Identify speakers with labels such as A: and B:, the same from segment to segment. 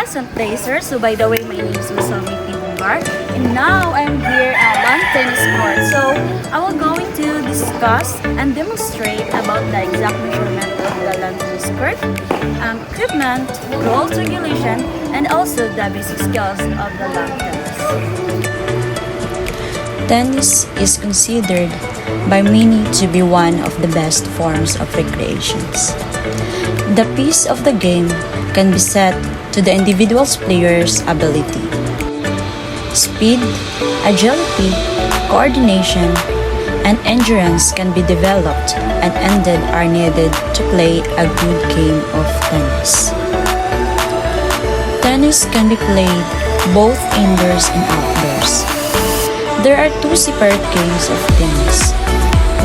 A: pleasant day, sir. So by the way, my name is Usami Tibumbar, and now I'm here at lawn tennis court. So I will going to discuss and demonstrate about the exact measurement of the lawn tennis court, equipment, rules, regulation, and also the basic skills of the lawn tennis.
B: Tennis is considered by many to be one of the best forms of recreations. The pace of the game can be set to the individual player's ability. Speed, agility, coordination, and endurance can be developed and are needed to play a good game of tennis. Tennis can be played both indoors and outdoors. There are two separate games of tennis.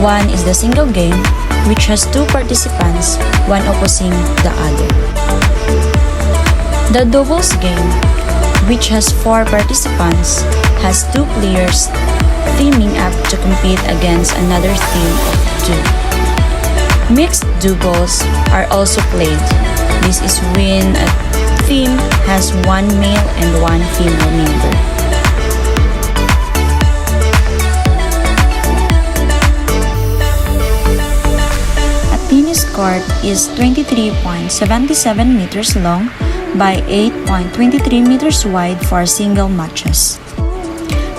B: One is the single game, which has two participants, one opposing the other. The doubles game, which has four participants, has two players teaming up to compete against another team of two. Mixed doubles are also played. This is when a team has one male and one female member. Tennis court is 23.77 meters long by 8.23 meters wide for single matches.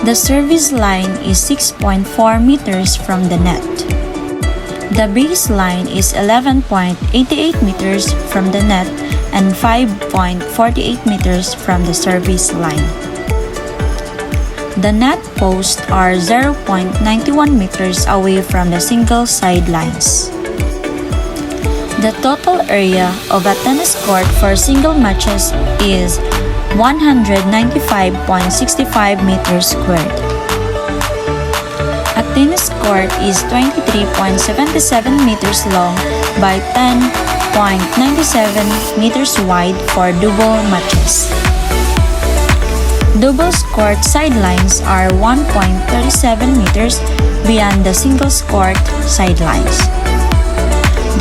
B: The service line is 6.4 meters from the net. The baseline is 11.88 meters from the net and 5.48 meters from the service line. The net posts are 0.91 meters away from the single sidelines. The total area of a tennis court for single matches is 195.65 meters squared. A tennis court is 23.77 meters long by 10.97 meters wide for double matches. Doubles court sidelines are 1.37 meters beyond the singles court sidelines.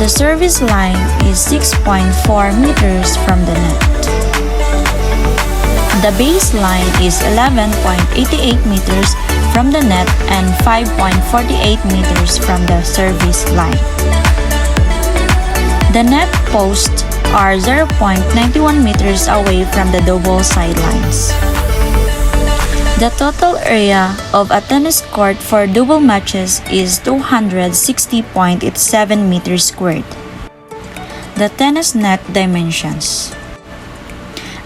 B: The service line is 6.4 meters from the net. The baseline is 11.88 meters from the net and 5.48 meters from the service line. The net posts are 0.91 meters away from the double sidelines. The total area of a tennis court for double matches is 260.87 meters squared. The tennis net dimensions.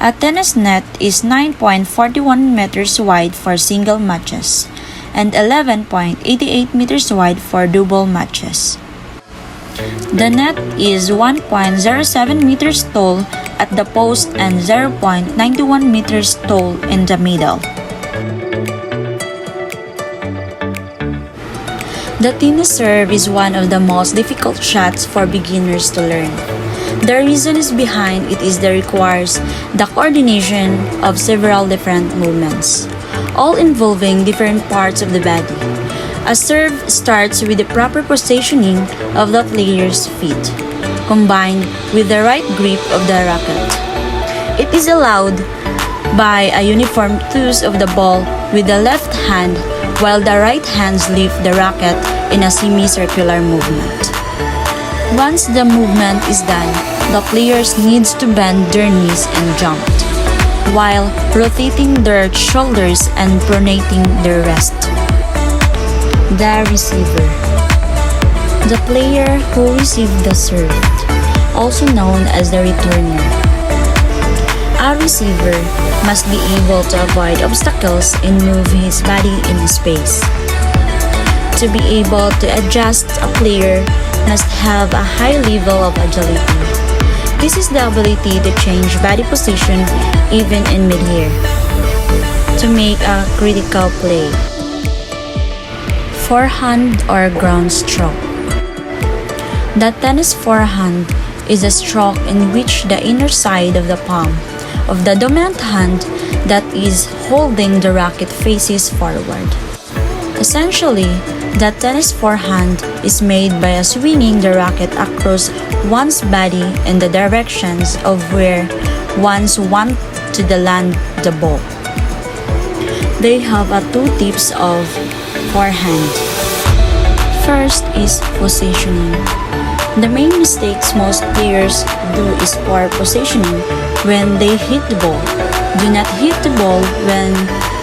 B: A tennis net is 9.41 meters wide for single matches and 11.88 meters wide for double matches. The net is 1.07 meters tall at the post and 0.91 meters tall in the middle. The tennis serve is one of the most difficult shots for beginners to learn. The reason is behind it is that it requires the coordination of several different movements, all involving different parts of the body. A serve starts with the proper positioning of the player's feet, combined with the right grip of the racket. It is allowed by a uniform toss of the ball with the left hand while the right hands lift the racket in a semicircular movement. Once the movement is done, the players needs to bend their knees and jump, while rotating their shoulders and pronating their wrist. The receiver. The player who received the serve, also known as the returner. A receiver must be able to avoid obstacles and move his body in space. To be able to adjust, a player must have a high level of agility. This is the ability to change body position even in mid-air to make a critical play. Forehand or ground stroke. The tennis forehand is a stroke in which the inner side of the palm of the dominant hand that is holding the racket faces forward. Essentially, the tennis forehand is made by swinging the racket across one's body in the directions of where one's want to the land the ball. They have two types of forehand. First is positioning. The main mistakes most players do is poor positioning when they hit the ball. Do not hit the ball when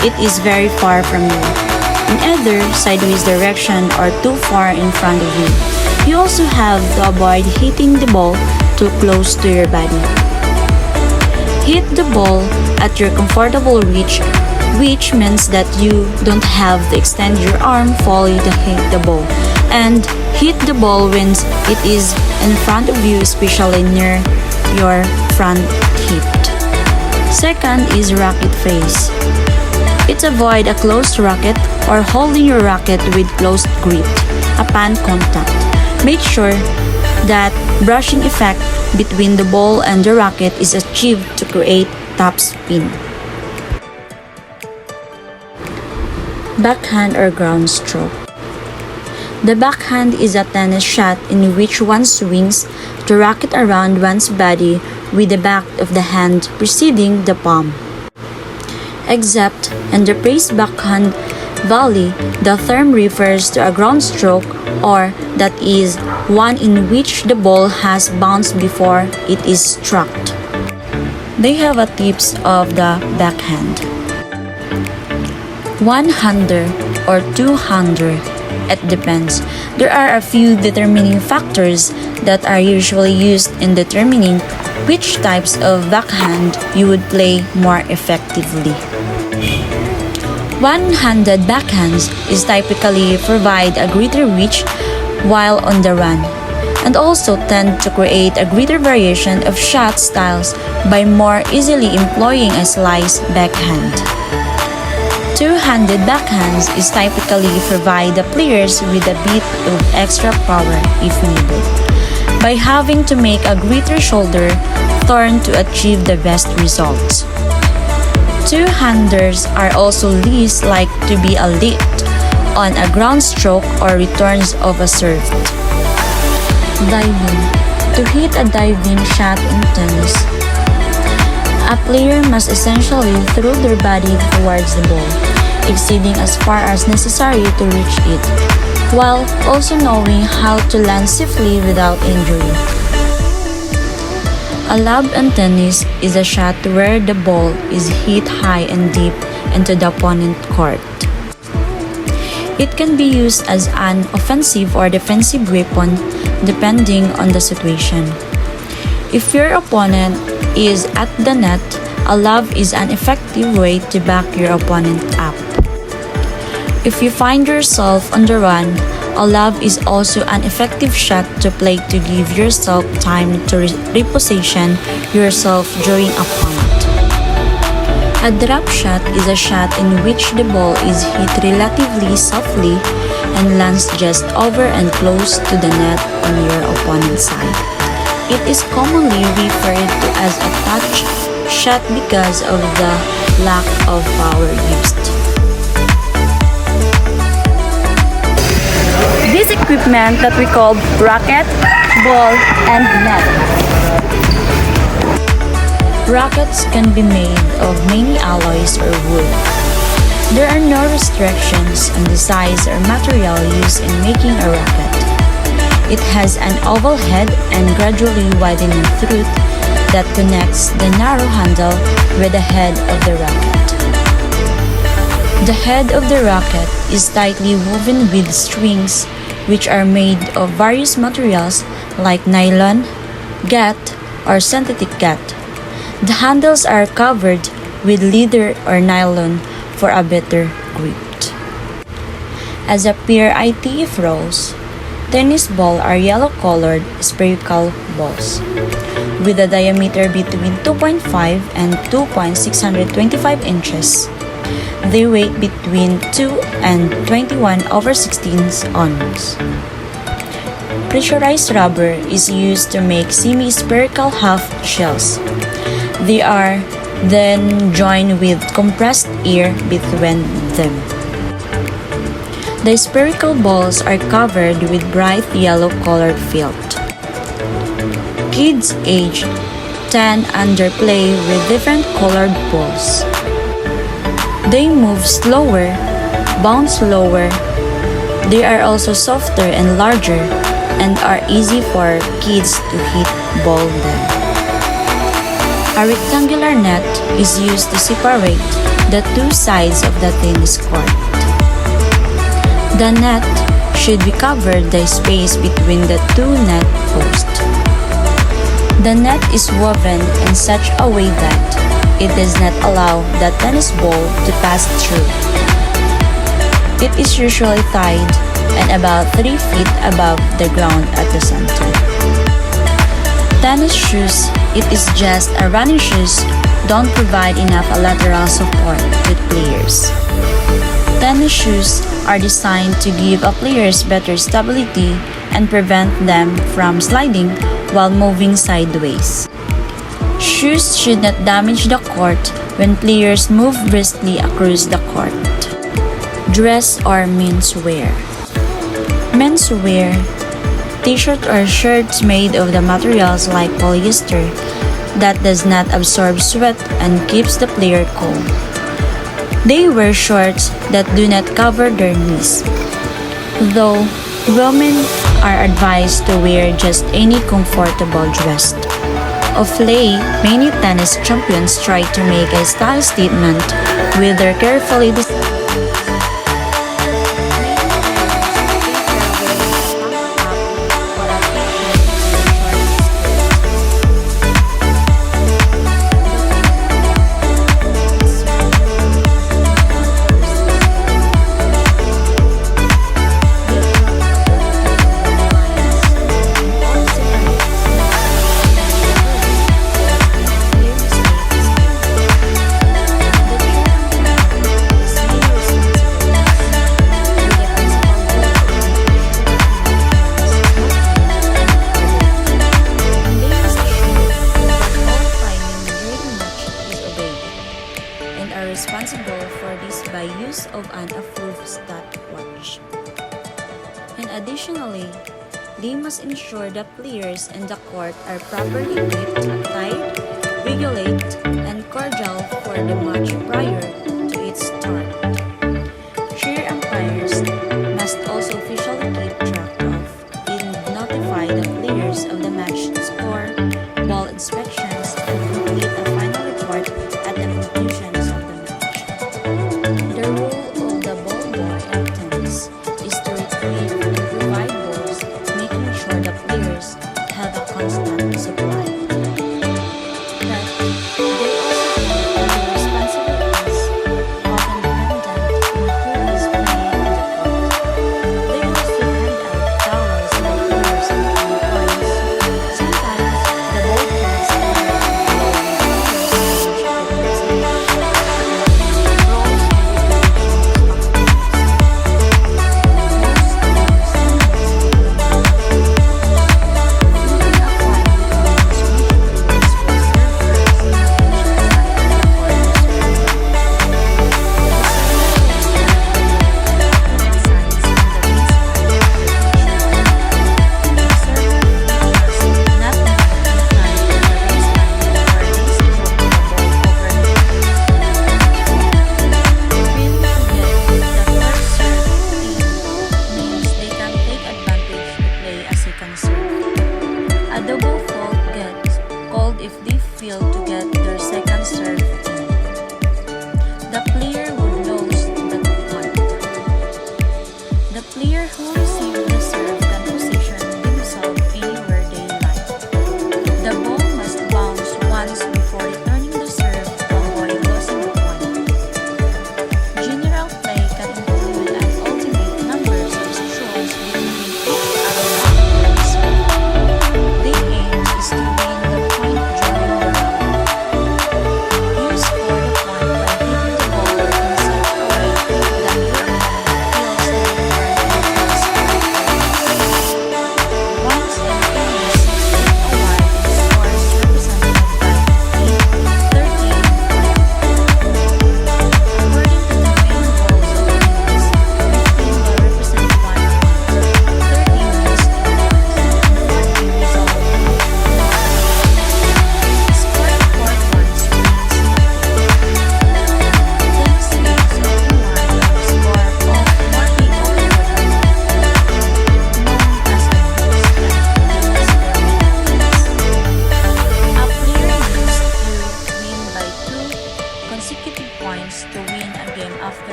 B: it is very far from you, in either sideways direction or too far in front of you. You also have to avoid hitting the ball too close to your body. Hit the ball at your comfortable reach, which means that you don't have to extend your arm fully to hit the ball, and hit the ball when it is in front of you, especially near your front hip. Second is racket face. It's avoid a closed racket or holding your racket with closed grip upon contact. Make sure that brushing effect between the ball and the racket is achieved to create top spin. Backhand or ground stroke. The backhand is a tennis shot in which one swings the racket around one's body with the back of the hand preceding the palm. Except in the praised backhand volley, the term refers to a ground stroke, or that is one in which the ball has bounced before it is struck. They have a tips of the backhand. One-hander or two-hander. It depends. There are a few determining factors that are usually used in determining which types of backhand you would play more effectively. One-handed backhands is typically provide a greater reach while on the run, and also tend to create a greater variation of shot styles by more easily employing a slice backhand. Two-handed backhands is typically provide the players with a bit of extra power if needed, by having to make a greater shoulder turn to achieve the best results. Two-handers are also least like to be a lead on a ground stroke or returns of a serve. Diving. To hit a diving shot in tennis, a player must essentially throw their body towards the ball, exceeding as far as necessary to reach it, while also knowing how to land safely without injury. A lob in tennis is a shot where the ball is hit high and deep into the opponent court. It can be used as an offensive or defensive weapon depending on the situation. If your opponent is at the net, a lob is an effective way to back your opponent up. If you find yourself on the run, a lob is also an effective shot to play to give yourself time to reposition yourself during a punt. A drop shot is a shot in which the ball is hit relatively softly and lands just over and close to the net on your opponent's side. It is commonly referred to as a touch shot because of the lack of power used.
A: This equipment that we call racket, ball, and net.
B: Rackets can be made of many alloys or wood. There are no restrictions on the size or material used in making a racket. It has an oval head and gradually widening throat that connects the narrow handle with the head of the racket. The head of the racket is tightly woven with strings which are made of various materials like nylon, gat, or synthetic gat. The handles are covered with leather or nylon for a better grip. As a pair ITF rolls, tennis balls are yellow-colored spherical balls with a diameter between 2.5 and 2.625 inches. They weigh between 2 and 21/16 ounces. Pressurized rubber is used to make semi-spherical half shells. They are then joined with compressed air between them. The spherical balls are covered with bright yellow-colored felt. Kids aged 10 underplay with different colored balls. They move slower, bounce lower. They are also softer and larger and are easy for kids to hit ball them. A rectangular net is used to separate the two sides of the tennis court. The net should be covered the space between the two net posts. The net is woven in such a way that it does not allow the tennis ball to pass through. It is usually tied and about 3 feet above the ground at the center. Tennis shoes, it is just a running shoes, don't provide enough lateral support to players. Tennis shoes are designed to give a players better stability and prevent them from sliding while moving sideways. Shoes should not damage the court when players move briskly across the court. Dress or menswear. Menswear, t-shirt or shirts made of the materials like polyester that does not absorb sweat and keeps the player cool. They wear shorts that do not cover their knees, though women are advised to wear just any comfortable dress. Of late, many tennis champions try to make a style statement with their carefully designed responsible for this by use of an approved stopwatch. And additionally, they must ensure the players in the court are properly equipped, tied, regulate, and cordial for the match prior to its start. Cheer umpires must also officially keep track of and notify the players of the match score, ball inspections, and complete a final report at the conclusion of the match. The role of the ball boy in tennis is to retrieve and provide balls, making sure the players have a constant supply. But they also have other responsibilities, often dependent on who is playing on the court. They also hand out towels to the players and coins. Sometimes the ball kids are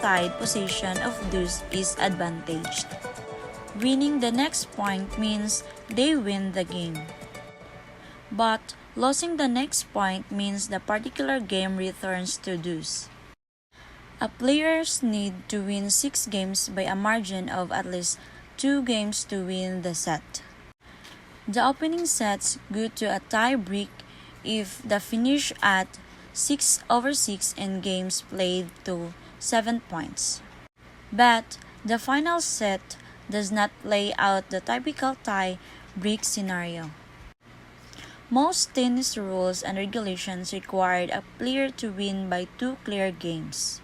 B: tied position of deuce is advantaged. Winning the next point means they win the game. But losing the next point means the particular game returns to deuce. A players need to win 6 games by a margin of at least 2 games to win the set. The opening sets go to a tie break if the finish at 6/6 and games played to 7 points. But the final set does not play out the typical tie break scenario. Most tennis rules and regulations require a player to win by 2 clear games.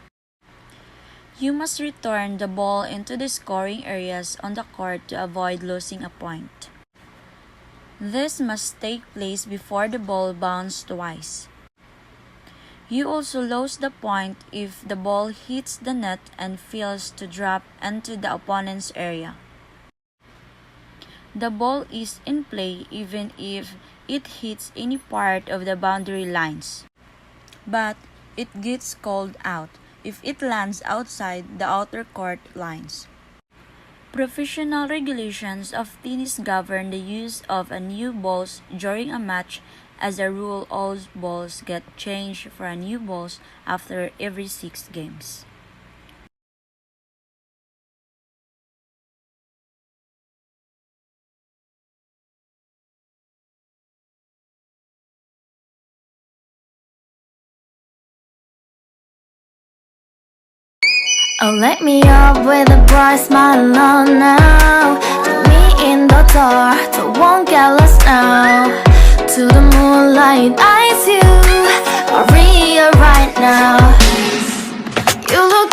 B: You must return the ball into the scoring areas on the court to avoid losing a point. This must take place before the ball bounces twice. You also lose the point if the ball hits the net and fails to drop into the opponent's area. The ball is in play even if it hits any part of the boundary lines, but it gets called out if it lands outside the outer court lines. Professional regulations of tennis govern the use of new balls during a match. As a rule, all balls get changed for new balls after every 6 games.
C: Oh, let me up with a bright smile on now. Put me in the dark, so won't get lost now. To the moonlight, eyes you, Maria right now. You look